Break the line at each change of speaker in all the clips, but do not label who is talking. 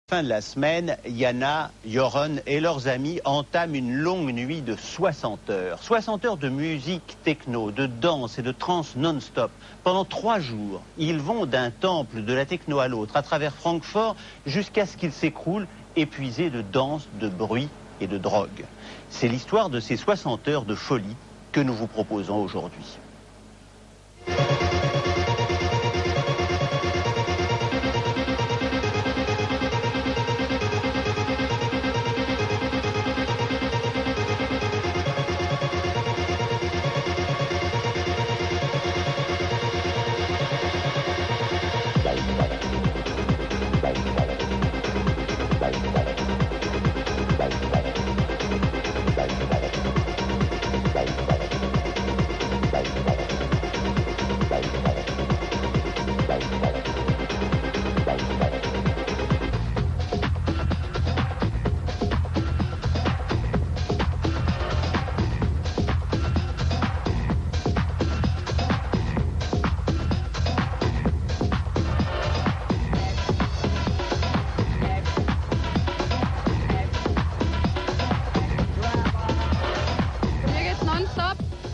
Fin de la semaine, Yana, Joran et leurs amis entament une longue nuit de 60 heures. 60 heures de musique techno, de danse et de trance non-stop. Pendant 3 jours, ils vont d'un temple de la techno à l'autre, à travers Francfort, jusqu'à ce qu'ils s'écroulent, épuisés de danse, de bruit et de drogue. C'est l'histoire de ces 60 heures de folie que nous vous proposons aujourd'hui.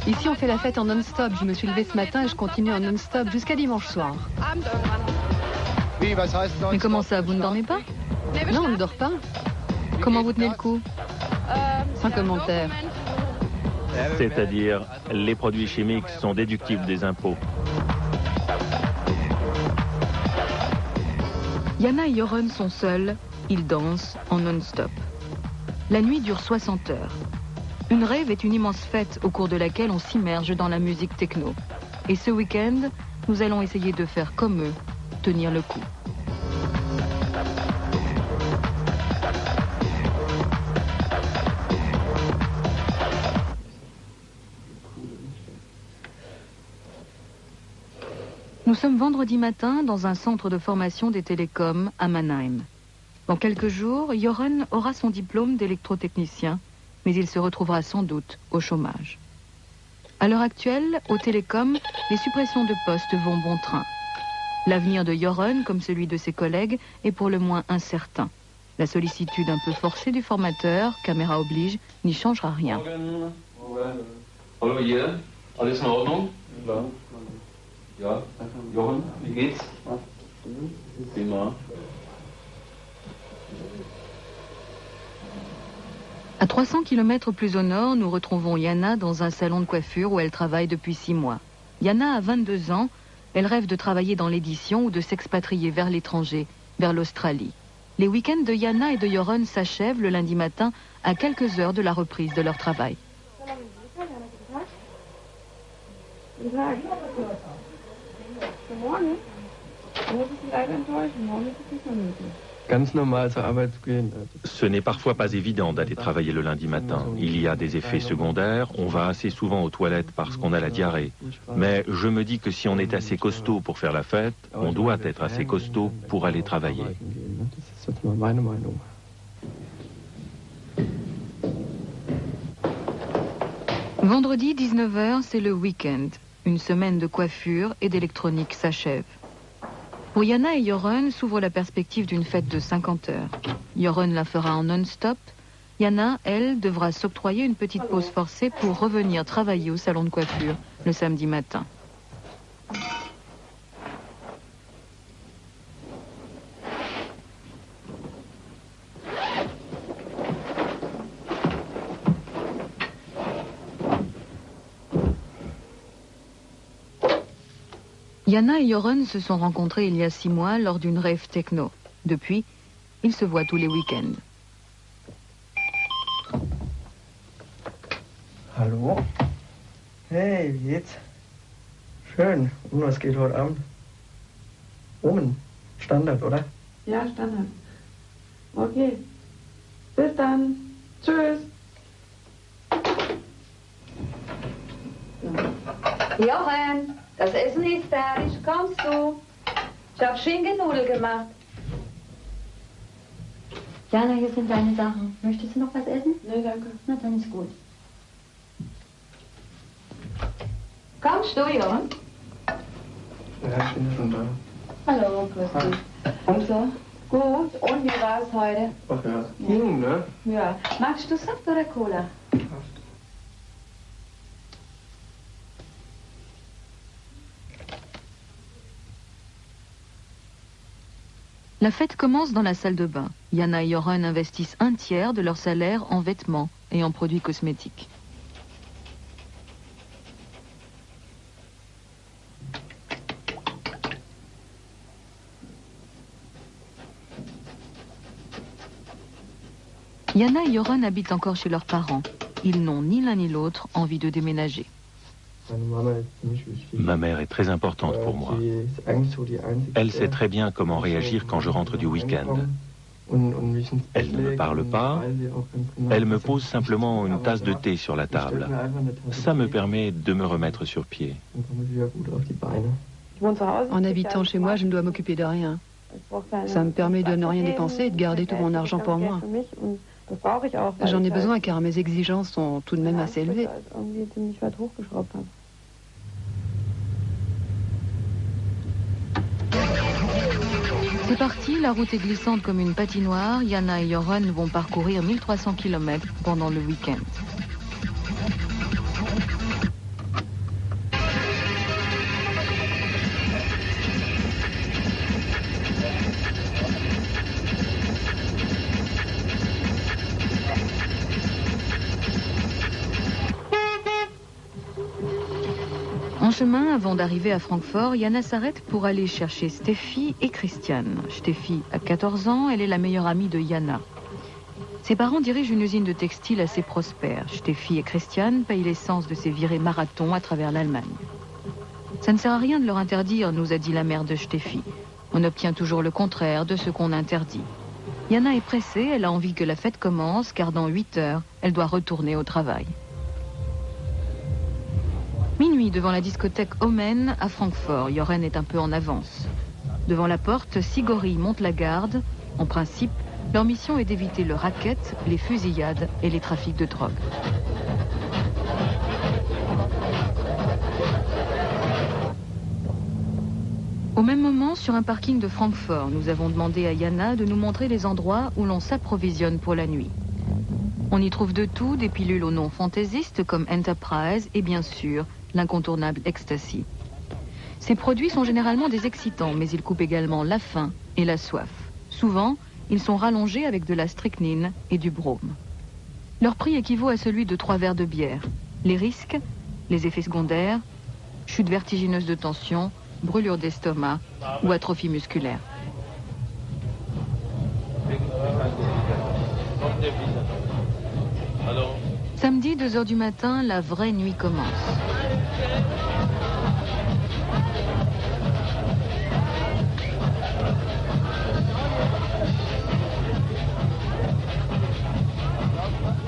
Ici, on fait la fête en non-stop. Je me suis levée ce matin et je continue en non-stop jusqu'à dimanche soir. Mais comment ça, vous ne dormez pas? Non, on ne dort pas. Comment vous tenez le coup? Sans commentaire.
C'est-à-dire, les produits chimiques sont déductibles des impôts.
Yana et Joran sont seuls. Ils dansent en non-stop. La nuit dure 60 heures. Une rave est une immense fête au cours de laquelle on s'immerge dans la musique techno. Et ce week-end, nous allons essayer de faire comme eux, tenir le coup. Nous sommes vendredi matin dans un centre de formation des télécoms à Mannheim. Dans quelques jours, Joran aura son diplôme d'électrotechnicien, mais il se retrouvera sans doute au chômage. À l'heure actuelle, aux télécoms, les suppressions de postes vont bon train. L'avenir de Joran, comme celui de ses collègues, est pour le moins incertain. La sollicitude un peu forcée du formateur, caméra oblige, n'y changera rien.
Hallo hier, alles in Ordnung? Ja, Jochen, wie geht's? Prima.
À 300 km plus au nord, nous retrouvons Yana dans un salon de coiffure où elle travaille depuis 6 mois. Yana a 22 ans, elle rêve de travailler dans l'édition ou de s'expatrier vers l'étranger, vers l'Australie. Les week-ends de Yana et de Joran s'achèvent le lundi matin à quelques heures de la reprise de leur travail.
Ce n'est parfois pas évident d'aller travailler le lundi matin. Il y a des effets secondaires, on va assez souvent aux toilettes parce qu'on a la diarrhée. Mais je me dis que si on est assez costaud pour faire la fête, on doit être assez costaud pour aller travailler.
Vendredi 19h, c'est le week-end. Une semaine de coiffure et d'électronique s'achève. Pour Yana et Joran s'ouvre la perspective d'une fête de 50 heures. Joran la fera en non-stop. Yana, elle, devra s'octroyer une petite pause forcée pour revenir travailler au salon de coiffure le samedi matin. Yana et Joran se sont rencontrés il y a 6 mois lors d'une rave techno. Depuis, ils se voient tous les week-ends.
Hallo? Hey, wie geht's? Schön. Und was geht heute Abend? Omen. Standard, oder?
Ja, Standard. Okay. Bis dann. Tschüss.
Jochen, das Essen ist fertig. Kommst du? Ich habe Schinkennudeln gemacht. Jana, hier sind deine Sachen. Möchtest du noch was essen?
Nee, danke.
Na, dann ist gut. Kommst du, Jochen?
Ja, ich bin schon da.
Hallo, grüß dich. Und so? Gut, und wie war's heute?
Ach ja, ging, ne?
Ja. Magst du Saft oder Cola?
La fête commence dans la salle de bain. Jana et Joran investissent un tiers de leur salaire en vêtements et en produits cosmétiques. Jana et Joran habitent encore chez leurs parents. Ils n'ont ni l'un ni l'autre envie de déménager.
Ma mère est très importante pour moi. Elle sait très bien comment réagir quand je rentre du week-end. Elle ne me parle pas, elle me pose simplement une tasse de thé sur la table. Ça me permet de me remettre sur pied.
En habitant chez moi, je ne dois m'occuper de rien. Ça me permet de ne rien dépenser et de garder tout mon argent pour moi. J'en ai besoin car mes exigences sont tout de même assez élevées.
C'est parti, la route est glissante comme une patinoire. Jana et Joran vont parcourir 1300 km pendant le week-end. En chemin, avant d'arriver à Francfort, Jana s'arrête pour aller chercher Steffi et Christian. Steffi a 14 ans, elle est la meilleure amie de Jana. Ses parents dirigent une usine de textile assez prospère. Steffi et Christian payent l'essence de ces virées marathon à travers l'Allemagne. Ça ne sert à rien de leur interdire, nous a dit la mère de Steffi. On obtient toujours le contraire de ce qu'on interdit. Jana est pressée, elle a envie que la fête commence, car dans 8 heures, elle doit retourner au travail. Minuit devant la discothèque Omen à Francfort. Joran est un peu en avance. Devant la porte, 6 gorilles montent la garde. En principe, leur mission est d'éviter le racket, les fusillades et les trafics de drogue. Au même moment, sur un parking de Francfort, nous avons demandé à Jana de nous montrer les endroits où l'on s'approvisionne pour la nuit. On y trouve de tout, des pilules au nom fantaisiste comme Enterprise et bien sûr l'incontournable Ecstasy. Ces produits sont généralement des excitants, mais ils coupent également la faim et la soif. Souvent, ils sont rallongés avec de la strychnine et du brome. Leur prix équivaut à celui de 3 verres de bière. Les risques, les effets secondaires, chute vertigineuse de tension, brûlure d'estomac ou atrophie musculaire. Samedi, 2 heures du matin, la vraie nuit commence.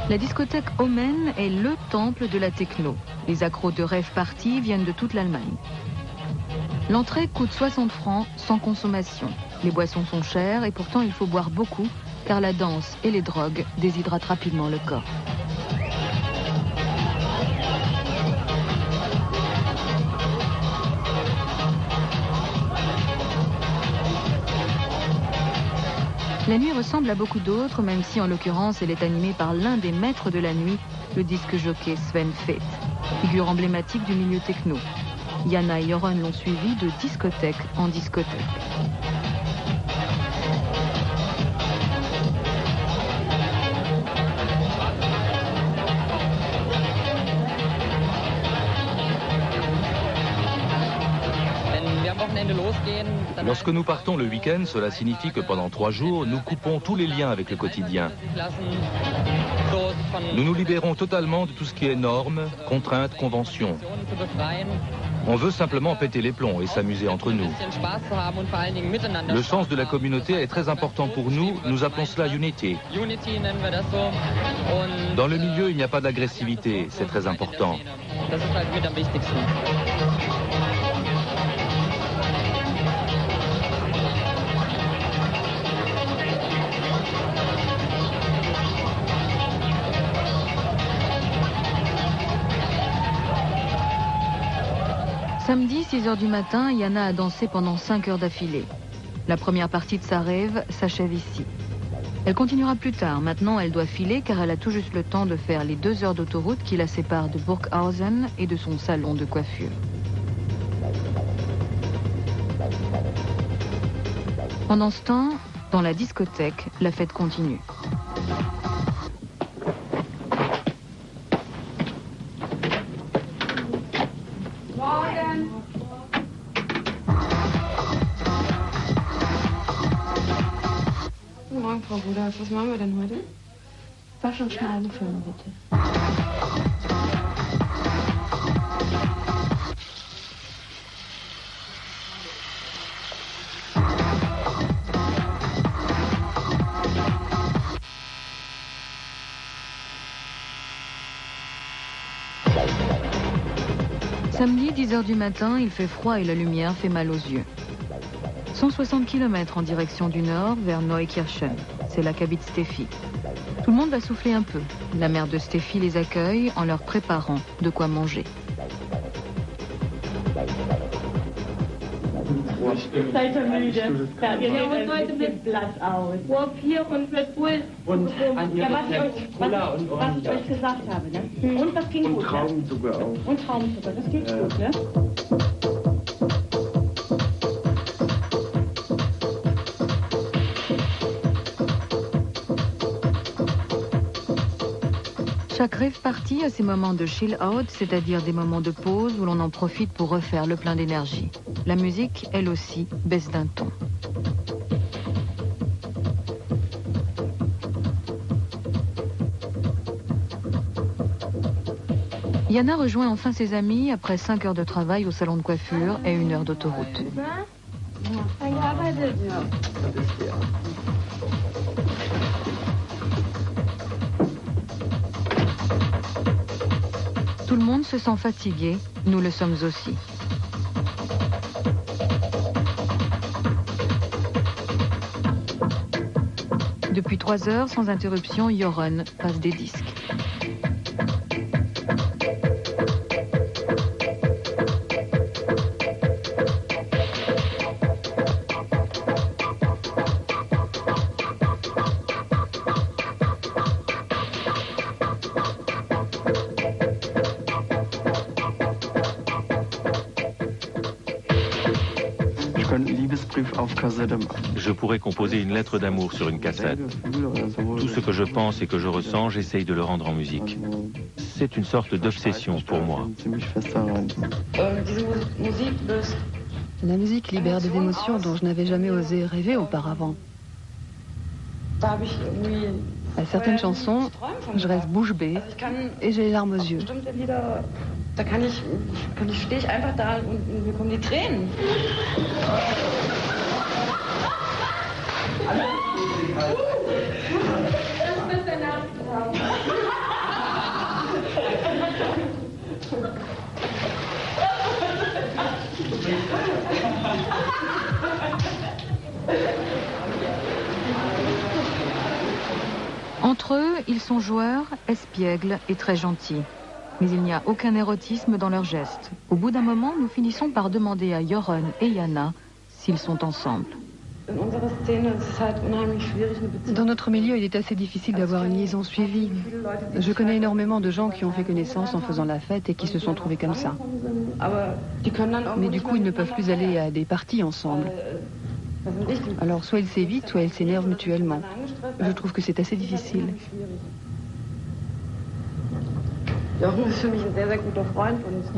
La discothèque Omen est le temple de la techno. Les accros de rave party viennent de toute l'Allemagne. L'entrée coûte 60 francs sans consommation. Les boissons sont chères et pourtant il faut boire beaucoup car la danse et les drogues déshydratent rapidement le corps. La nuit ressemble à beaucoup d'autres, même si en l'occurrence elle est animée par l'un des maîtres de la nuit, le disque jockey Sven Feth, figure emblématique du milieu techno. Jana et Joran l'ont suivi de discothèque en discothèque.
Lorsque nous partons le week-end, cela signifie que pendant 3 jours, nous coupons tous les liens avec le quotidien. Nous nous libérons totalement de tout ce qui est normes, contraintes, conventions. On veut simplement péter les plombs et s'amuser entre nous. Le sens de la communauté est très important pour nous, nous appelons cela Unity. Dans le milieu, il n'y a pas d'agressivité, c'est très important.
Samedi, 6 heures du matin, Jana a dansé pendant 5 heures d'affilée. La première partie de sa rêve s'achève ici. Elle continuera plus tard. Maintenant, elle doit filer car elle a tout juste le temps de faire les 2 heures d'autoroute qui la séparent de Burghausen et de son salon de coiffure. Pendant ce temps, dans la discothèque, la fête continue.
Guten Morgen, Frau Rudolph. Was machen wir denn heute? Wasch- und Schneidenfilm, bitte.
Samedi, 10 h du matin, il fait froid et la lumière fait mal aux yeux. 160 km en direction du nord, vers Neukirchen. C'est là qu'habite Steffi. Tout le monde va souffler un peu. La mère de Steffi les accueille en leur préparant de quoi manger.
Seid ihr müde? Ja, ihr nehmt heute mit Blatt aus. Uhr 4 und mit Bull. Und ja, was ich euch gesagt habe, ne? Und was ging gut? Und Traubenzucker auch. Und Traubenzucker, das geht gut, ne?
Chaque rêve partie a ses moments de chill-out, c'est-à-dire des moments de pause où l'on en profite pour refaire le plein d'énergie. La musique, elle aussi, baisse d'un ton. Yana rejoint enfin ses amis après 5 heures de travail au salon de coiffure et 1 heure d'autoroute. Tout le monde se sent fatigué, nous le sommes aussi. Depuis 3 heures, sans interruption, Joran passe des disques.
Je pourrais composer une lettre d'amour sur une cassette. Tout ce que je pense et que je ressens, j'essaye de le rendre en musique. C'est une sorte d'obsession pour moi.
La musique libère des émotions dont je n'avais jamais osé rêver auparavant. À certaines chansons, je reste bouche bée et j'ai les larmes aux yeux.
Da stehe ich einfach da und mir kommen die Tränen.
Entre eux, ils sont joueurs, espiègles et très gentils. Mais il n'y a aucun érotisme dans leurs gestes. Au bout d'un moment, nous finissons par demander à Joran et Yana s'ils sont ensemble.
Dans notre milieu, il est assez difficile d'avoir une liaison suivie. Je connais énormément de gens qui ont fait connaissance en faisant la fête et qui se sont trouvés comme ça. Mais du coup, ils ne peuvent plus aller à des parties ensemble. Alors, soit ils s'évitent, soit ils s'énervent mutuellement. Je trouve que c'est assez difficile.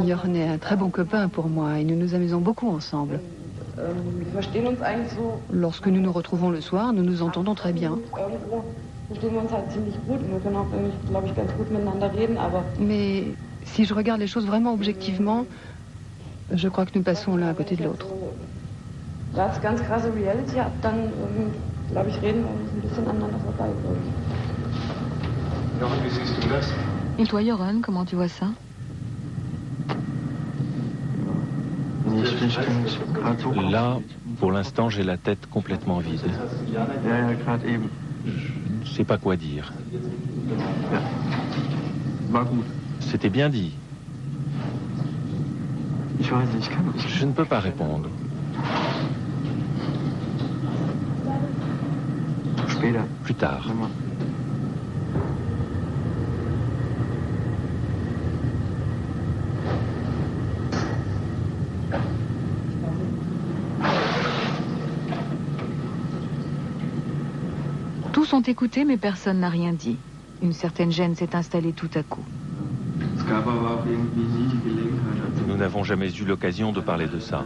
Joran est un très bon copain pour moi et nous nous amusons beaucoup ensemble. Lorsque nous nous retrouvons le soir, nous nous entendons très bien. Mais si je regarde les choses vraiment objectivement, je crois que nous passons l'un à côté de l'autre.
Et toi, Joran, comment tu vois ça?
Là, pour l'instant, j'ai la tête complètement vide. Je ne sais pas quoi dire. C'était bien dit. Je ne peux pas répondre. Plus tard.
Tous ont écouté, mais personne n'a rien dit. Une certaine gêne s'est installée tout à coup.
Nous n'avons jamais eu l'occasion de parler de ça.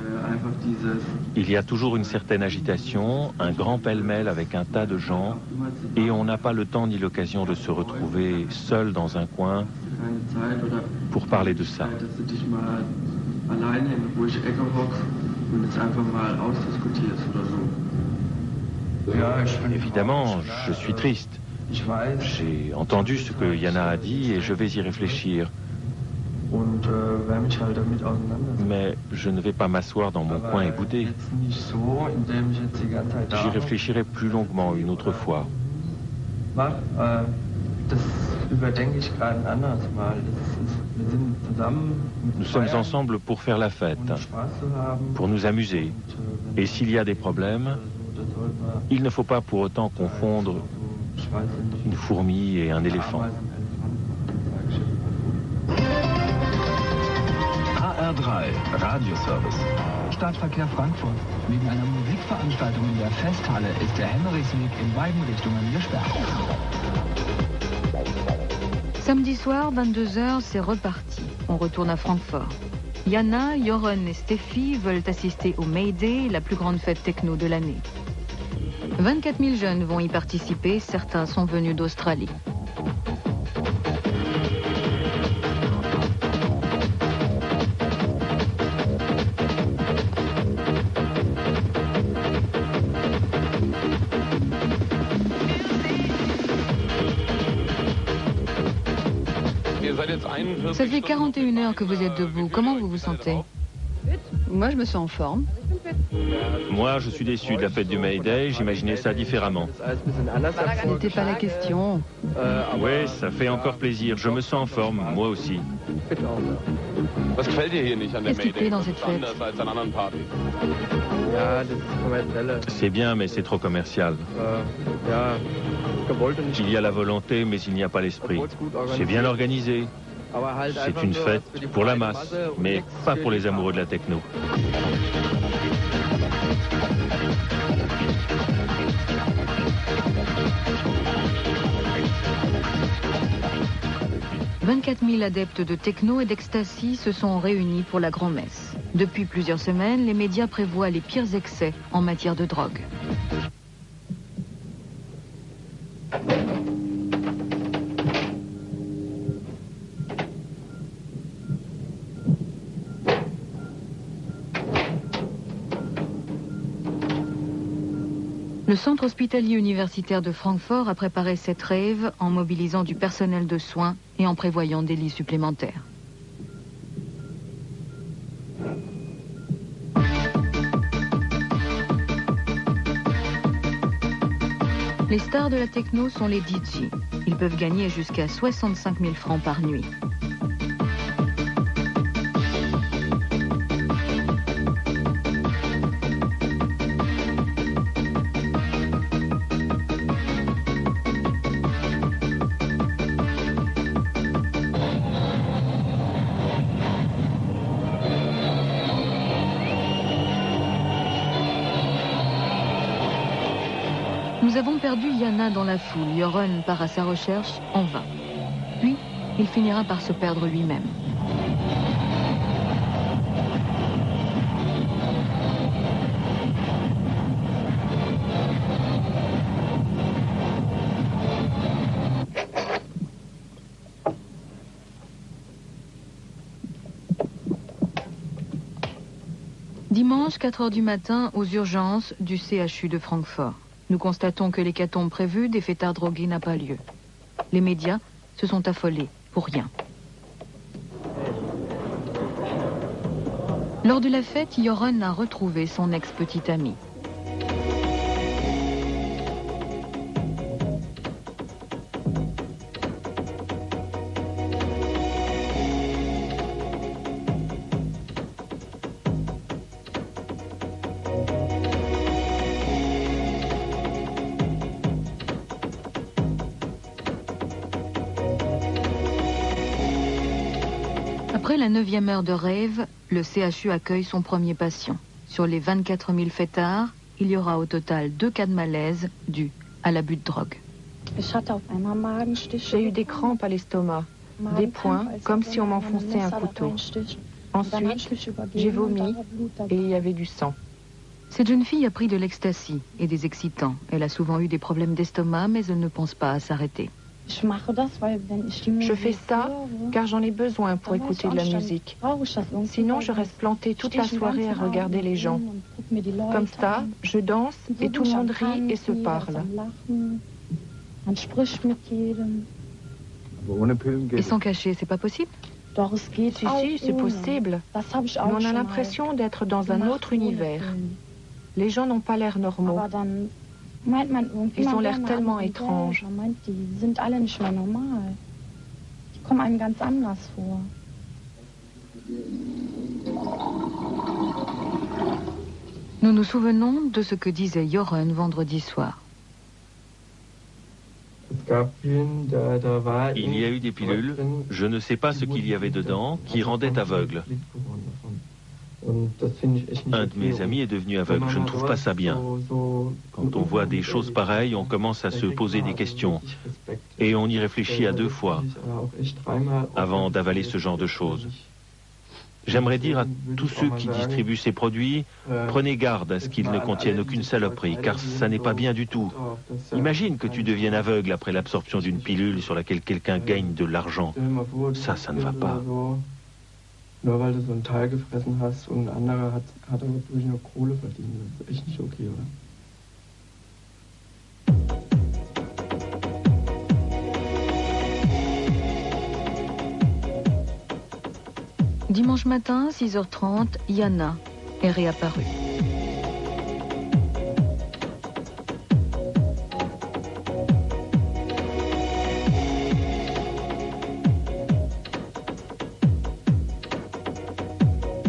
Il y a toujours une certaine agitation, un grand pêle-mêle avec un tas de gens, et on n'a pas le temps ni l'occasion de se retrouver seul dans un coin pour parler de ça. Évidemment, je suis triste. J'ai entendu ce que Yana a dit et je vais y réfléchir. Mais je ne vais pas m'asseoir dans mon coin et bouder. J'y réfléchirai plus longuement une autre fois. Nous sommes ensemble pour faire la fête, pour nous amuser. Et s'il y a des problèmes, il ne faut pas pour autant confondre une fourmi et un éléphant.
HR3, Radioservice. Stadtverkehr Frankfurt. Wegen einer Musikveranstaltung in der Festhalle ist der Hemmerichsweg in beiden Richtungen gesperrt.
Samedi soir, 22h, c'est reparti. On retourne à Francfort. Yana, Joren et Steffi veulent assister au May Day, la plus grande fête techno de l'année. 24 000 jeunes vont y participer, certains sont venus d'Australie. Ça fait 41 heures que vous êtes debout. Comment vous vous sentez?
Moi, je me sens en forme.
Moi, je suis déçu de la fête du May Day. J'imaginais ça différemment.
Ce n'était pas la question.
Oui, ça fait encore plaisir. Je me sens en forme, moi aussi.
Qu'est-ce qui plaît dans cette fête?
C'est bien, mais c'est trop commercial. Il y a la volonté, mais il n'y a pas l'esprit. C'est bien organisé. C'est une fête pour la masse, mais pas pour les amoureux de la techno. «
24 000 adeptes de techno et d'ecstasy se sont réunis pour la grand-messe. Depuis plusieurs semaines, les médias prévoient les pires excès en matière de drogue. Le centre hospitalier universitaire de Francfort a préparé cette rave en mobilisant du personnel de soins et en prévoyant des lits supplémentaires. Les stars de la techno sont les DJ. Ils peuvent gagner jusqu'à 65 000 francs par nuit. Nous avons perdu Yana dans la foule. Joren part à sa recherche en vain. Puis, il finira par se perdre lui-même. Dimanche, 4 h du matin, aux urgences du CHU de Francfort. Nous constatons que l'hécatombe prévue des fêtards drogués n'a pas lieu. Les médias se sont affolés pour rien. Lors de la fête, Joren a retrouvé son ex-petite amie. Après la 9e heure de rave, le CHU accueille son premier patient. Sur les 24 000 fêtards, il y aura au total 2 cas de malaise dus à l'abus de drogue.
J'ai eu des crampes à l'estomac, des points comme si on m'enfonçait un couteau. Ensuite, j'ai vomi et il y avait du sang.
Cette jeune fille a pris de l'ecstasy et des excitants. Elle a souvent eu des problèmes d'estomac, mais elle ne pense pas à s'arrêter.
Je fais ça car j'en ai besoin pour écouter de la musique. Sinon, je reste plantée toute la soirée à regarder les gens. Comme ça, je danse et tout le monde rit et se parle.
Et sans cachet, c'est pas possible?
Si, c'est possible. Mais on a l'impression d'être dans un autre univers. Les gens n'ont pas l'air normaux. Ils ont l'air tellement étranges.
Nous nous souvenons de ce que disait Joren vendredi soir.
Il y a eu des pilules, je ne sais pas ce qu'il y avait dedans, qui rendaient aveugle. Un de mes amis est devenu aveugle, je ne trouve pas ça bien. Quand on voit des choses pareilles, on commence à se poser des questions. Et on y réfléchit à 2 fois avant d'avaler ce genre de choses. J'aimerais dire à tous ceux qui distribuent ces produits, prenez garde à ce qu'ils ne contiennent aucune saloperie, car ça n'est pas bien du tout. Imagine que tu deviennes aveugle après l'absorption d'une pilule sur laquelle quelqu'un gagne de l'argent. Ça ne va pas.
Nur weil du so ein Teil gefressen hast und ein anderer hat dadurch nur Kohle verdient. Das ist echt nicht okay, oder?
Dimanche matin, 6h30, Yana est réapparue.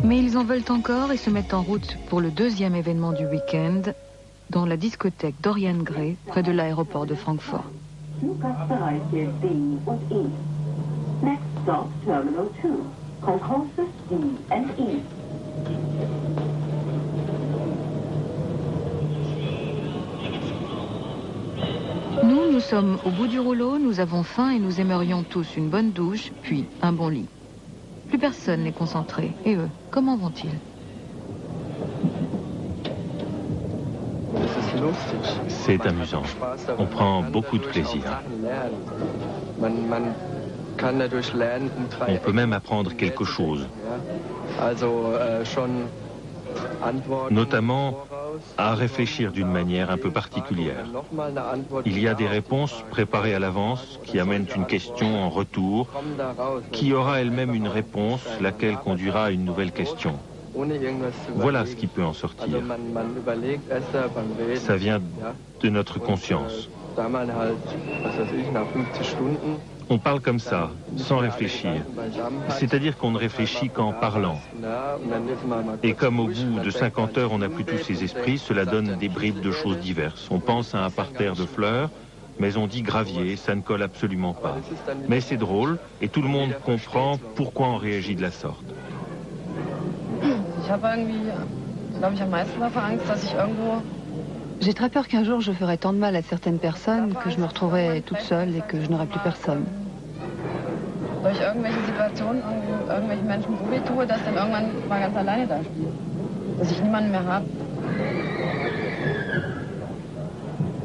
Mais ils en veulent encore et se mettent en route pour le 2e événement du week-end dans la discothèque Dorian Gray, près de l'aéroport de Francfort. Nous sommes au bout du rouleau, nous avons faim et nous aimerions tous une bonne douche, puis un bon lit. Plus personne n'est concentré. Et eux, comment vont-ils?
C'est amusant. On prend beaucoup de plaisir. On peut même apprendre quelque chose. Notamment à réfléchir d'une manière un peu particulière. Il y a des réponses préparées à l'avance qui amènent une question en retour, qui aura elle-même une réponse, laquelle conduira à une nouvelle question. Voilà ce qui peut en sortir. Ça vient de notre conscience. On parle comme ça, sans réfléchir. C'est-à-dire qu'on ne réfléchit qu'en parlant. Et comme au bout de 50 heures, on n'a plus tous ces esprits, cela donne des bribes de choses diverses. On pense à un parterre de fleurs, mais on dit gravier, ça ne colle absolument pas. Mais c'est drôle, et tout le monde comprend pourquoi on réagit de la sorte.
J'ai très peur qu'un jour je ferai tant de mal à certaines personnes que je me retrouverai toute seule et que je n'aurai plus personne.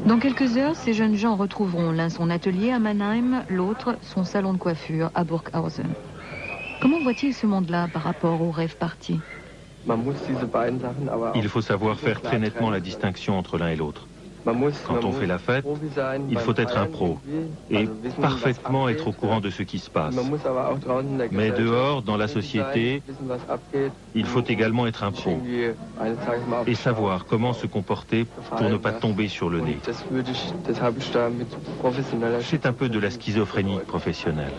Dans quelques heures, ces jeunes gens retrouveront l'un son atelier à Mannheim, l'autre son salon de coiffure à Burghausen. Comment voit-il ce monde-là par rapport au rêve parti?
Il faut savoir faire très nettement la distinction entre l'un et l'autre. Quand on fait la fête, il faut être un pro et parfaitement être au courant de ce qui se passe. Mais dehors, dans la société, il faut également être un pro et savoir comment se comporter pour ne pas tomber sur le nez. C'est un peu de la schizophrénie professionnelle.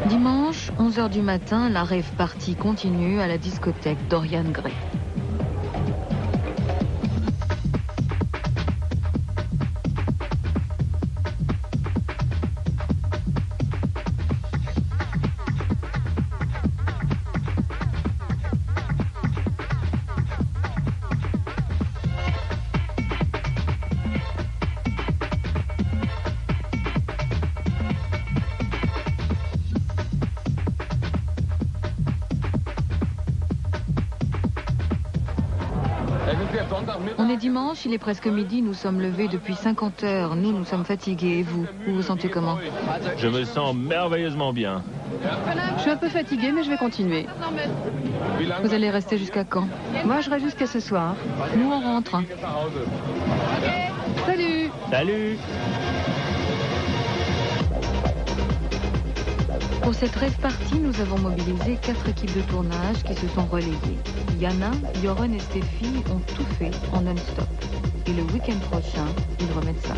Dimanche, 11h du matin, la rave party continue à la discothèque Dorian Gray. On est dimanche, il est presque midi, nous sommes levés depuis 50 heures. Nous sommes fatigués. Et vous vous sentez comment?
Je me sens merveilleusement bien.
Je suis un peu fatiguée, mais je vais continuer.
Vous allez rester jusqu'à quand?
Moi, je reste jusqu'à ce soir.
Nous, on rentre.
Salut!
Salut!
Pour cette rêve partie, nous avons mobilisé 4 équipes de tournage qui se sont relayées. Yana, Joren et Steffi ont tout fait en non-stop. Et le week-end prochain, ils remettent ça.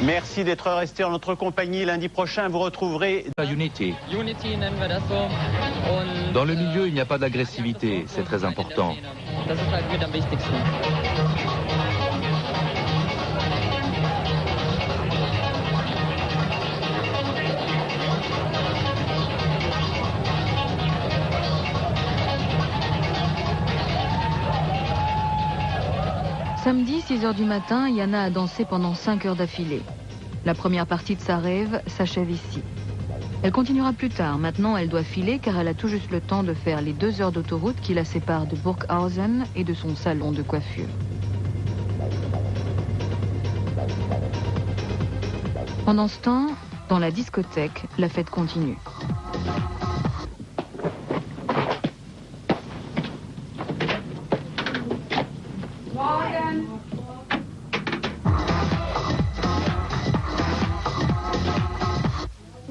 Merci d'être resté en notre compagnie. Lundi prochain, vous retrouverez...
Unity. Dans le milieu, il n'y a pas d'agressivité. C'est très important.
Samedi, 6 heures du matin, Yana a dansé pendant 5 heures d'affilée. La première partie de sa rêve s'achève ici. Elle continuera plus tard. Maintenant, elle doit filer car elle a tout juste le temps de faire les 2 heures d'autoroute qui la séparent de Burghausen et de son salon de coiffure. Pendant ce temps, dans la discothèque, la fête continue.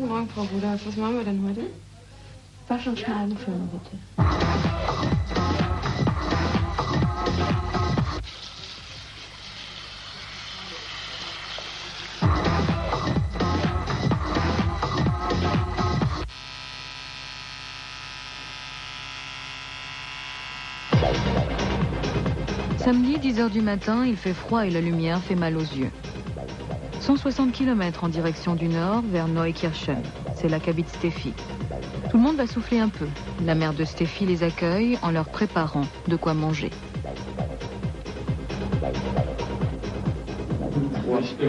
Guten Morgen, Frau Rudolph. Was machen wir denn heute? Waschen, schneiden, filmen, bitte.
Samedi, 10 heures du matin, il fait froid et la lumière fait mal aux yeux. 160 km en direction du nord, vers Neukirchen. C'est là qu'habite Steffi. Tout le monde va souffler un peu. La mère de Steffi les accueille en leur préparant de quoi manger.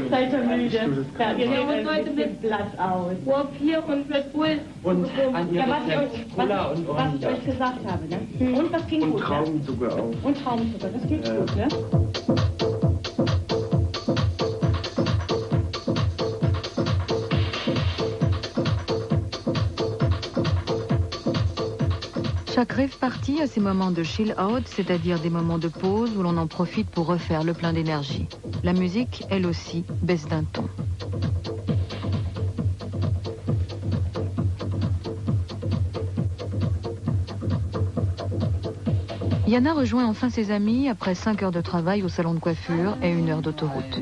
Seid ihr müde? Ja, ihr nehmt heute mit Blatt aus. Urlaub hier und Red Bull. Und ja, was ich euch gesagt habe, ne? Und was ging gut? Und Traubenzucker auch. Und Traubenzucker, das geht gut, ne?
Chaque rêve partie a ses moments de chill-out, c'est-à-dire des moments de pause où l'on en profite pour refaire le plein d'énergie. La musique, elle aussi, baisse d'un ton. Yana rejoint enfin ses amis après 5 heures de travail au salon de coiffure et 1 heure d'autoroute.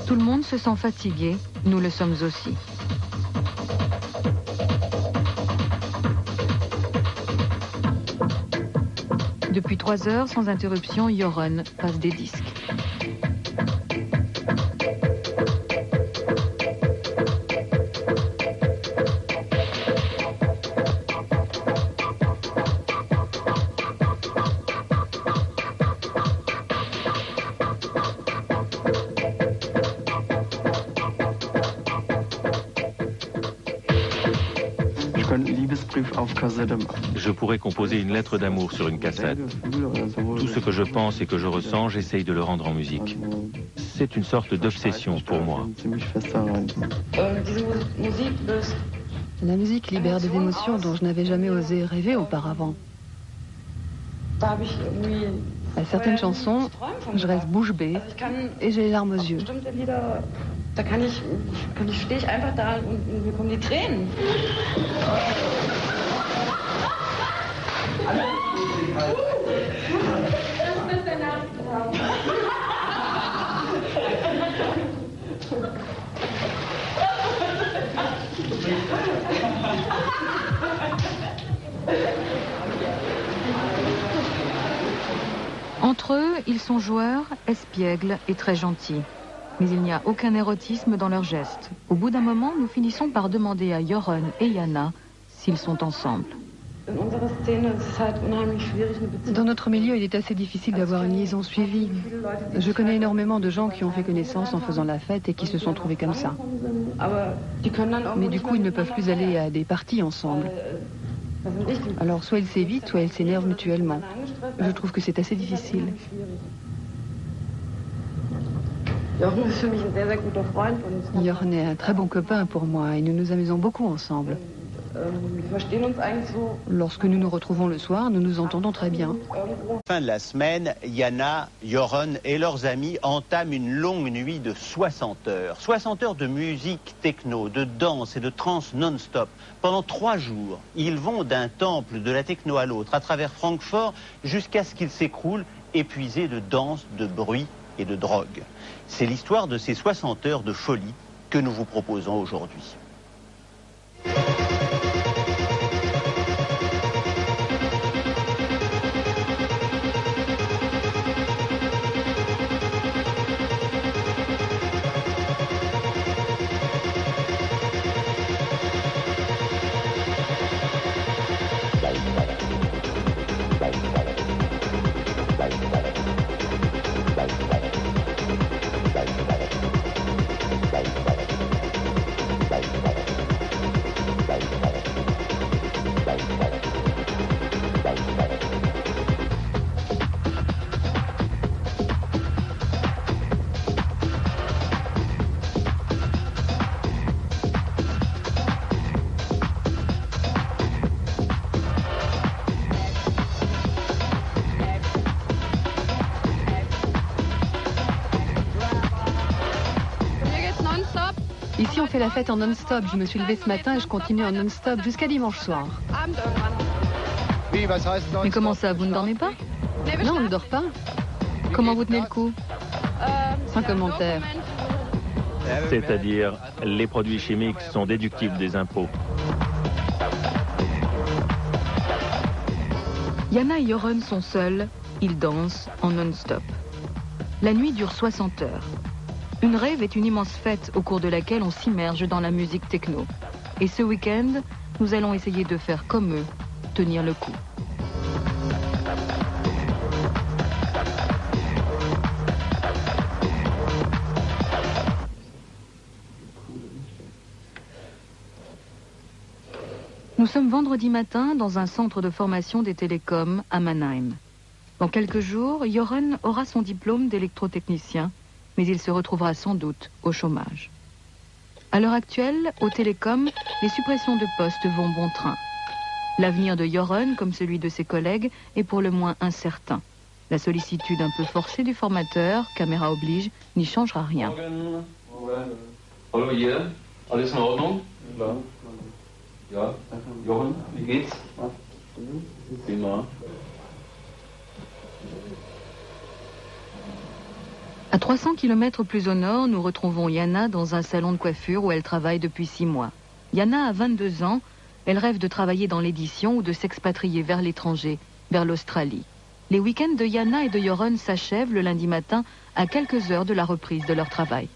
Tout le monde se sent fatigué, nous le sommes aussi. Depuis 3 heures, sans interruption, Joren passe des disques.
Je pourrais composer une lettre d'amour sur une cassette. Tout ce que je pense et que je ressens, j'essaye de le rendre en musique. C'est une sorte d'obsession pour moi.
La musique libère des émotions dont je n'avais jamais osé rêver auparavant. À certaines chansons, je reste bouche bée et j'ai les larmes aux yeux.
Da stehe ich einfach da und mir kommen die Tränen.
Entre eux, ils sont joueurs, espiègles et très gentils. Mais il n'y a aucun érotisme dans leurs gestes. Au bout d'un moment, nous finissons par demander à Joron et Jana s'ils sont ensemble.
Dans notre milieu, il est assez difficile d'avoir une liaison suivie. Je connais énormément de gens qui ont fait connaissance en faisant la fête et qui se sont trouvés comme ça. Mais du coup, ils ne peuvent plus aller à des parties ensemble. Alors, soit ils s'évitent, soit ils s'énervent mutuellement. Je trouve que c'est assez difficile. Joron est un très bon copain pour moi et nous nous amusons beaucoup ensemble. Lorsque nous nous retrouvons le soir, nous nous entendons très bien.
Fin de la semaine, Jana, Joron et leurs amis entament une longue nuit de 60 heures. 60 heures de musique techno, de danse et de trance non-stop. Pendant 3 jours, ils vont d'un temple de la techno à l'autre, à travers Francfort, jusqu'à ce qu'ils s'écroulent, épuisés de danse, de bruit et de drogue. C'est l'histoire de ces 60 heures de folie que nous vous proposons aujourd'hui.
Ici, on fait la fête en non-stop. Je me suis levée ce matin et je continue en non-stop jusqu'à dimanche soir.
Mais comment ça, vous ne dormez pas?
Non, on ne dort pas.
Comment vous tenez le coup?
Sans commentaire.
C'est-à-dire, les produits chimiques sont déductibles des impôts.
Jana et Joron sont seuls, ils dansent en non-stop. La nuit dure 60 heures. Une rave est une immense fête au cours de laquelle on s'immerge dans la musique techno. Et ce week-end, nous allons essayer de faire comme eux, tenir le coup. Nous sommes vendredi matin dans un centre de formation des télécoms à Mannheim. Dans quelques jours, Joron aura son diplôme d'électrotechnicien, mais il se retrouvera sans doute au chômage. À l'heure actuelle, au télécom, les suppressions de postes vont bon train. L'avenir de Joron, comme celui de ses collègues, est pour le moins incertain. La sollicitude un peu forcée du formateur, caméra oblige, n'y changera rien.
Hallo hier, alles in Ordnung? Ja, Jochen, wie geht's? Prima.
À 300 km plus au nord, nous retrouvons Jana dans un salon de coiffure où elle travaille depuis 6 mois. Jana a 22 ans, elle rêve de travailler dans l'édition ou de s'expatrier vers l'étranger, vers l'Australie. Les week-ends de Jana et de Joron s'achèvent le lundi matin à quelques heures de la reprise de leur travail.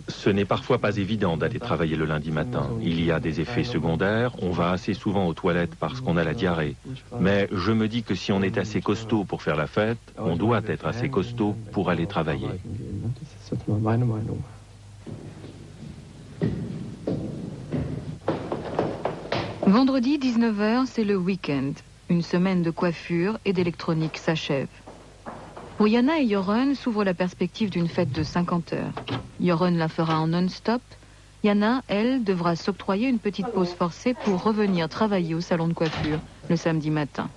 Ce n'est parfois pas évident d'aller travailler le lundi matin. Il y a des effets secondaires, on va assez souvent aux toilettes parce qu'on a la diarrhée. Mais je me dis que si on est assez costaud pour faire la fête, on doit être assez costaud pour aller travailler.
Vendredi 19h, c'est le week-end. Une semaine de coiffure et d'électronique s'achève. Pour Jana et Joron s'ouvre la perspective d'une fête de 50 heures. Joron la fera en non-stop. Jana, elle, devra s'octroyer une petite pause forcée pour revenir travailler au salon de coiffure le samedi matin.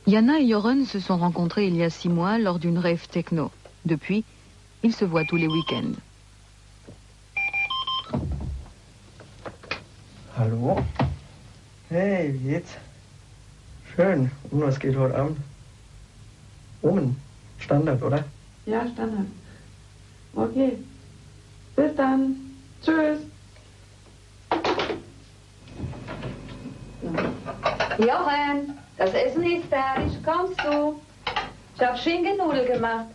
Jana et Joron se sont rencontrés il y a 6 mois lors d'une rave techno. Depuis, ils se voient tous les week-ends.
Hallo? Hey, wie geht's? Schön. Und was geht heute Abend? Omen. Standard, oder?
Ja, Standard. Okay. Bis dann. Tschüss.
Jochen, das Essen ist fertig. Kommst du? Ich habe Schinkennudel gemacht.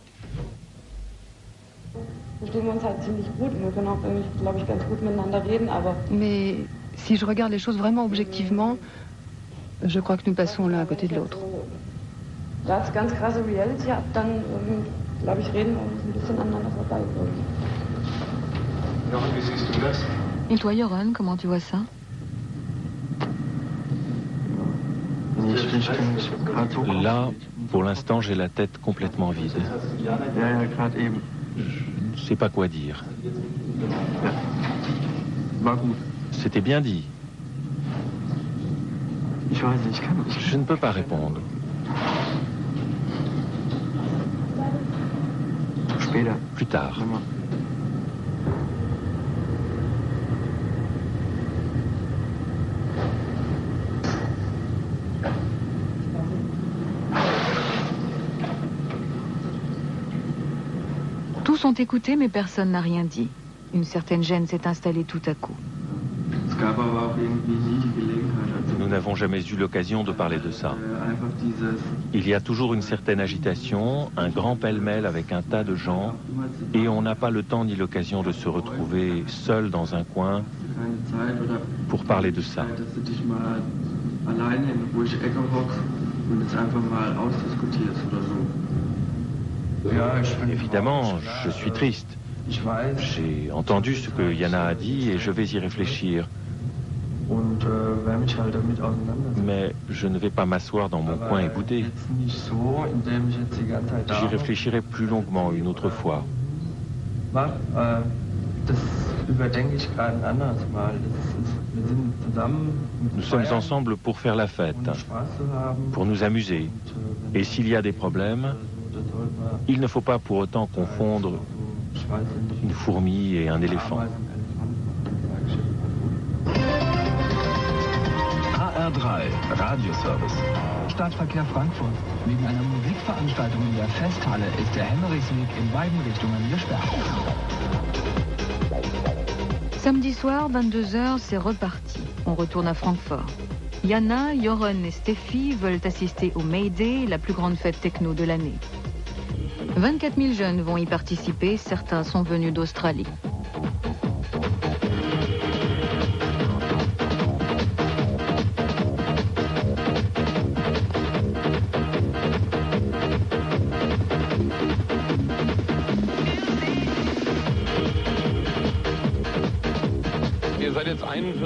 Verstehen wir uns halt ziemlich gut und wir können auch, glaube ich, ganz gut miteinander reden, aber...
Mais si je regarde les choses vraiment objectivement, je crois que nous passons l'un à côté de l'autre.
Da es ganz krasse Reality hat, dann, glaube ich, reden wir uns ein bisschen aneinander vorbei.
Jochen, wie siehst du das?
Et toi, Joran, comment tu vois ça?
Là, pour l'instant, j'ai la tête complètement vide. Je ne sais pas quoi dire. C'était bien dit. Je ne peux pas répondre. Plus tard.
Tous ont écouté, mais personne n'a rien dit. Une certaine gêne s'est installée tout à coup.
Nous n'avons jamais eu l'occasion de parler de ça. Il y a toujours une certaine agitation, un grand pêle-mêle avec un tas de gens, et on n'a pas le temps ni l'occasion de se retrouver seul dans un coin pour parler de ça. Évidemment, je suis triste. J'ai entendu ce que Yana a dit et je vais y réfléchir. Mais je ne vais pas m'asseoir dans mon coin et bouder. J'y réfléchirai plus longuement une autre fois. Nous sommes ensemble pour faire la fête, pour nous amuser. Et s'il y a des problèmes, il ne faut pas pour autant confondre une fourmi et un éléphant.
HR3, Radioservice. Stadtverkehr Frankfurt. Wegen einer Musikveranstaltung in der Festhalle ist der Hemmerichsweg in beiden Richtungen gesperrt.
Samedi soir, 22h, c'est reparti. On retourne à Francfort. Yana, Joran et Steffi veulent assister au May Day, la plus grande fête techno de l'année. 24 000 jeunes vont y participer, certains sont venus d'Australie.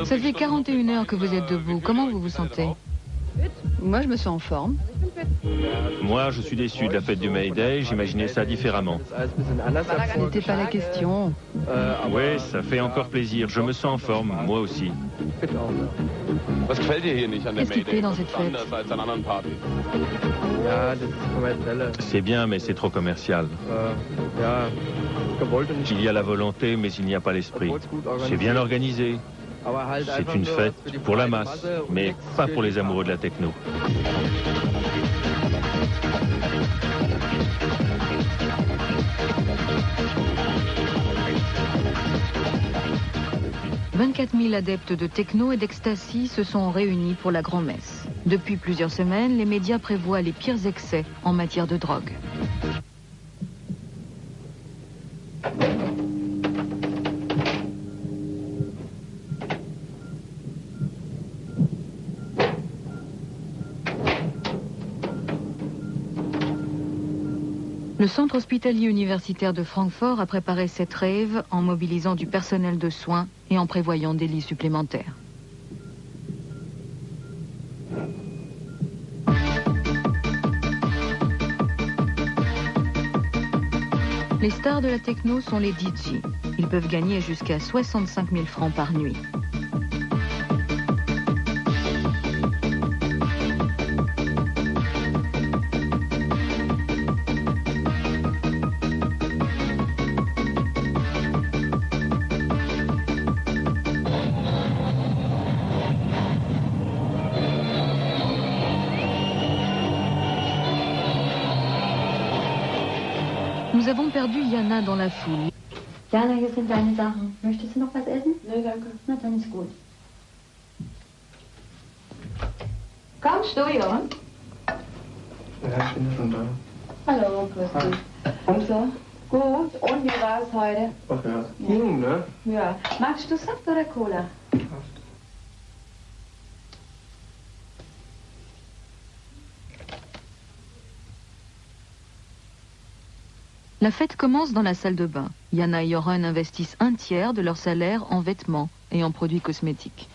Ça fait 41 heures que vous êtes debout. Comment vous vous sentez?
Moi, je me sens en forme.
Moi, je suis déçu de la fête du May Day. J'imaginais ça différemment.
Ce n'était pas la question.
Oui, ça fait encore plaisir. Je me sens en forme, moi aussi.
Qu'est-ce qui plaît dans cette fête?
C'est bien, mais c'est trop commercial. Il y a la volonté, mais il n'y a pas l'esprit. C'est bien organisé. C'est une fête pour la masse, mais pas pour les amoureux de la techno. « 24 000 adeptes de techno et d'ecstasy se sont réunis pour la grand-messe. Depuis plusieurs semaines, les médias prévoient les pires excès en matière de drogue. Le centre hospitalier universitaire de Francfort a préparé cette rave en mobilisant du personnel de soins et en prévoyant des lits supplémentaires. Les stars de la techno sont les DJ. Ils peuvent gagner jusqu'à 65 000 francs par nuit.
Nous avons perdu Jana dans la foule.
Jana, hier sind deine Sachen. Möchtest du noch was essen?
Nee, danke.
Na, dann ist gut. Kommst du, Johann?
Ja, ich bin schon da.
Hallo, grüß dich. Und so? Gut. Und wie war es heute?
Ach ja, ging, ne?
Ja. Magst du Saft oder Cola?
La fête commence dans la salle de bain. Jana et Joran investissent un tiers de leur salaire en vêtements et en produits cosmétiques.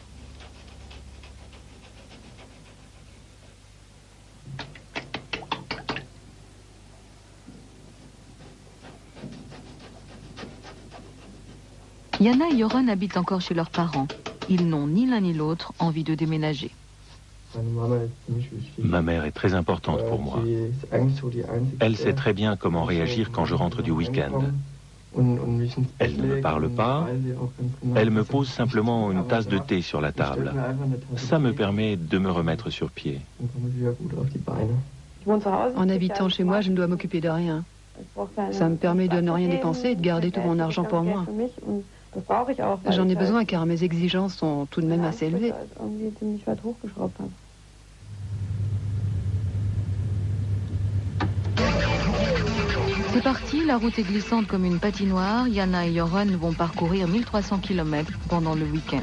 Jana et Joran habitent encore chez leurs parents. Ils n'ont ni l'un ni l'autre envie de déménager.
Ma mère est très importante pour moi. Elle sait très bien comment réagir quand je rentre du week-end. Elle ne me parle pas, elle me pose simplement une tasse de thé sur la table. Ça me permet de me remettre sur pied.
En habitant chez moi, je ne dois m'occuper de rien. Ça me permet de ne rien dépenser et de garder tout mon argent pour moi. J'en ai besoin car mes exigences sont tout de même assez élevées.
C'est parti, la route est glissante comme une patinoire. Jana et Joran vont parcourir 1300 km pendant le week-end.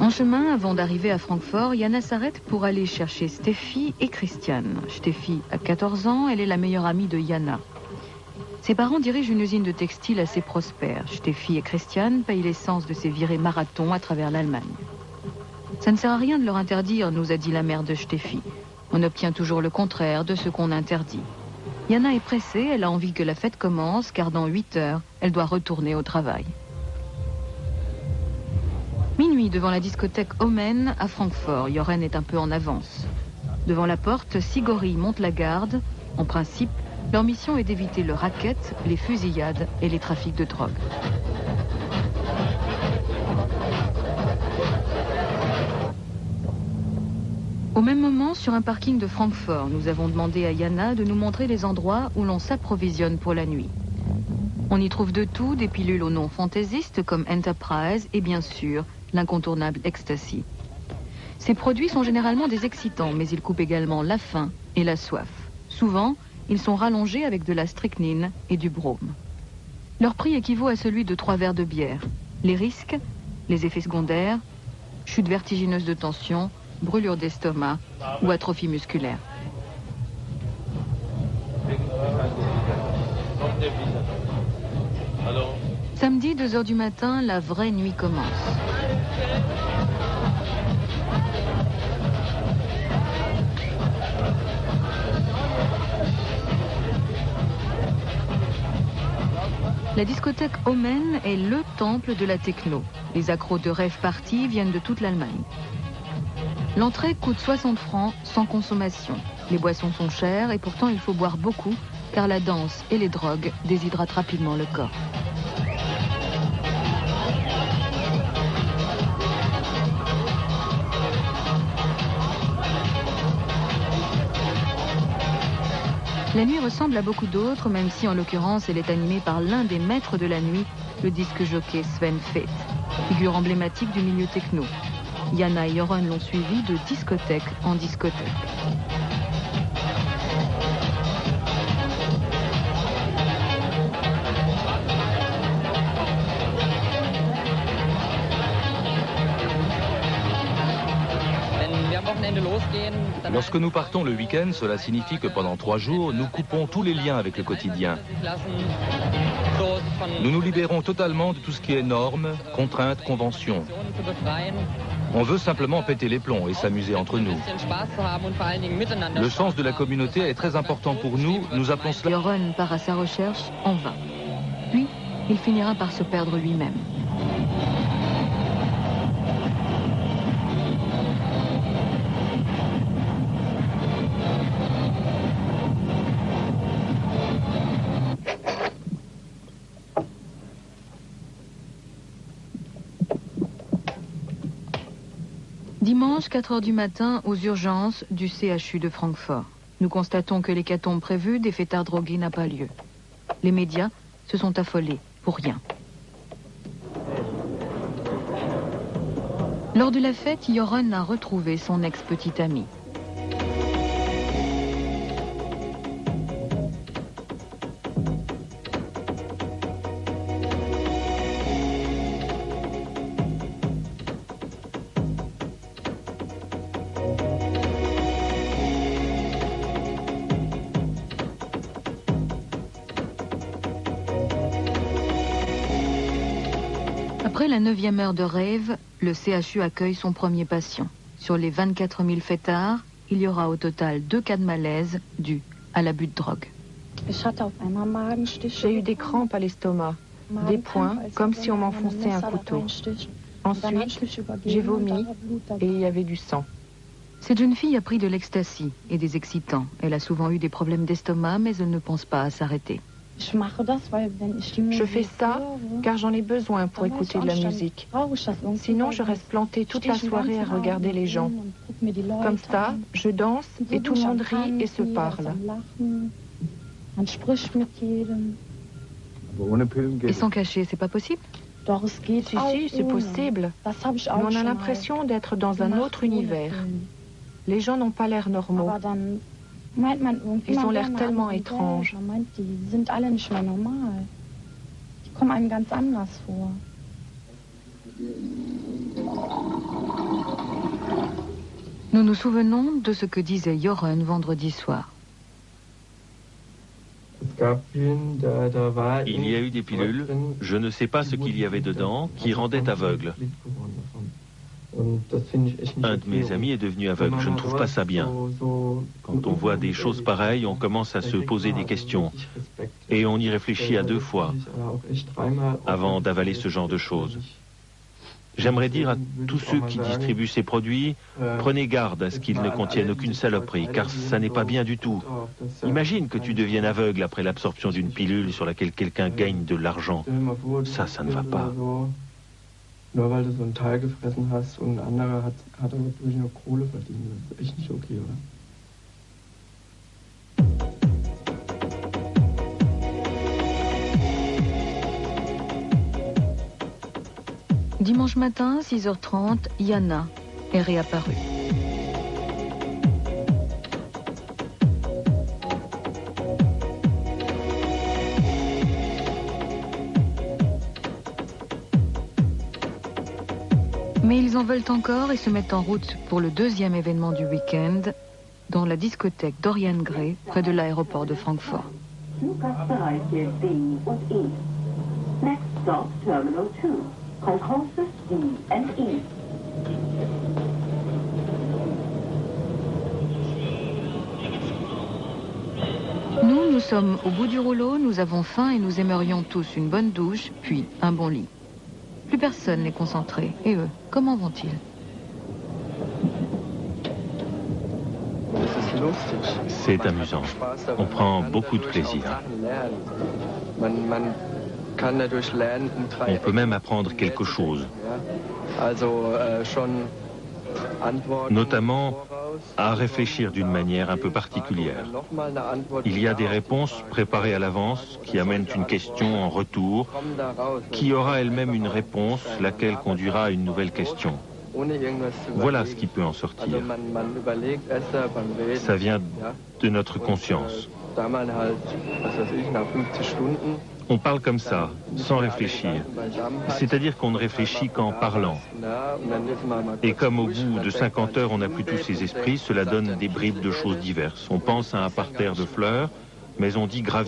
En chemin, avant d'arriver à Francfort, Jana s'arrête pour aller chercher Steffi et Christian. Steffi a 14 ans, elle est la meilleure amie de Jana. Ses parents dirigent une usine de textile assez prospère. Steffi et Christian payent l'essence de ces virées marathon à travers l'Allemagne. Ça ne sert à rien de leur interdire, nous a dit la mère de Steffi. On obtient toujours le contraire de ce qu'on interdit. Jana est pressée, elle a envie que la fête commence, car dans 8 heures, elle doit retourner au travail. Minuit devant la discothèque Omen à Francfort. Joran est un peu en avance. Devant la porte, 6 gorilles montent la garde. En principe, leur mission est d'éviter le racket, les fusillades et les trafics de drogue. Au même moment, sur un parking de Francfort, nous avons demandé à Jana de nous montrer les endroits où l'on s'approvisionne pour la nuit. On y trouve de tout, des pilules au nom fantaisiste comme Enterprise et bien sûr l'incontournable Ecstasy. Ces produits sont généralement des excitants, mais ils coupent également la faim et la soif. Souvent, ils sont rallongés avec de la strychnine et du brome. Leur prix équivaut à celui de 3 verres de bière. Les risques, les effets secondaires, chute vertigineuse de tension, brûlure d'estomac ou atrophie musculaire. Samedi, 2 heures du matin, la vraie nuit commence. La discothèque Omen est le temple de la techno. Les accros de rave party viennent de toute l'Allemagne. L'entrée coûte 60 francs sans consommation. Les boissons sont chères et pourtant il faut boire beaucoup car la danse et les drogues déshydratent rapidement le corps. La nuit ressemble à beaucoup d'autres, même si en l'occurrence elle est animée par l'un des maîtres de la nuit, le disque jockey Sven Feth, figure emblématique du milieu techno. Jana et Joran l'ont suivi de discothèque en discothèque.
Lorsque nous partons le week-end, cela signifie que pendant 3 jours, nous coupons tous les liens avec le quotidien. Nous nous libérons totalement de tout ce qui est normes, contraintes, conventions. On veut simplement péter les plombs et s'amuser entre nous. Le sens de la communauté est très important pour nous. Nous appelons cela...
Joran part à sa recherche en vain. Puis, il finira par se perdre lui-même. Dimanche, 4 heures du matin, aux urgences du CHU de Francfort. Nous constatons que l'hécatombe prévue des fêtards drogués n'a pas lieu. Les médias se sont affolés pour rien. Lors de la fête, Joren a retrouvé son ex-petite amie. Après la 9e heure de rêve, le CHU accueille son premier patient. Sur les 24 000 fêtards, il y aura au total 2 cas de malaise dus à l'abus de drogue.
J'ai eu des crampes à l'estomac, des points comme si on m'enfonçait un couteau. Ensuite, j'ai vomi et il y avait du sang.
Cette jeune fille a pris de l'ecstasy et des excitants. Elle a souvent eu des problèmes d'estomac, mais elle ne pense pas à s'arrêter.
Je fais ça car j'en ai besoin pour écouter de la musique. Sinon, je reste plantée toute la soirée à regarder les gens. Comme ça, je danse et tout le monde rit et se parle.
Et sans cacher, c'est pas possible?
Si, c'est possible. Mais on a l'impression d'être dans un autre univers. Les gens n'ont pas l'air normaux. Ils ont l'air tellement étranges.
Nous nous souvenons de ce que disait Joren vendredi soir.
Il y a eu des pilules, je ne sais pas ce qu'il y avait dedans, qui rendaient aveugle. Un de mes amis est devenu aveugle, je ne trouve pas ça bien. Quand on voit des choses pareilles, on commence à se poser des questions. Et on y réfléchit à 2 fois avant d'avaler ce genre de choses. J'aimerais dire à tous ceux qui distribuent ces produits, prenez garde à ce qu'ils ne contiennent aucune saloperie, car ça n'est pas bien du tout. Imagine que tu deviennes aveugle après l'absorption d'une pilule sur laquelle quelqu'un gagne de l'argent. Ça ne va pas.
Nur weil du so ein Teil gefressen hast und ein anderer hat dadurch nur Kohle verdient. Das ist echt nicht okay, oder?
Dimanche matin, 6h30, Yana est réapparue. Mais ils en veulent encore et se mettent en route pour le 2e événement du week-end dans la discothèque Dorian Gray, près de l'aéroport de Francfort. Nous sommes au bout du rouleau, nous avons faim et nous aimerions tous une bonne douche, puis un bon lit. Plus personne n'est concentré. Et eux, comment vont-ils?
C'est amusant. On prend beaucoup de plaisir. On peut même apprendre quelque chose. Notamment à réfléchir d'une manière un peu particulière. Il y a des réponses préparées à l'avance qui amènent une question en retour, qui aura elle-même une réponse, laquelle conduira à une nouvelle question. Voilà ce qui peut en sortir. Ça vient de notre conscience. On parle comme ça, sans réfléchir. C'est-à-dire qu'on ne réfléchit qu'en parlant. Et comme au bout de 50 heures, on n'a plus tous ces esprits, cela donne des bribes de choses diverses. On pense à un parterre de fleurs, mais on dit gravir.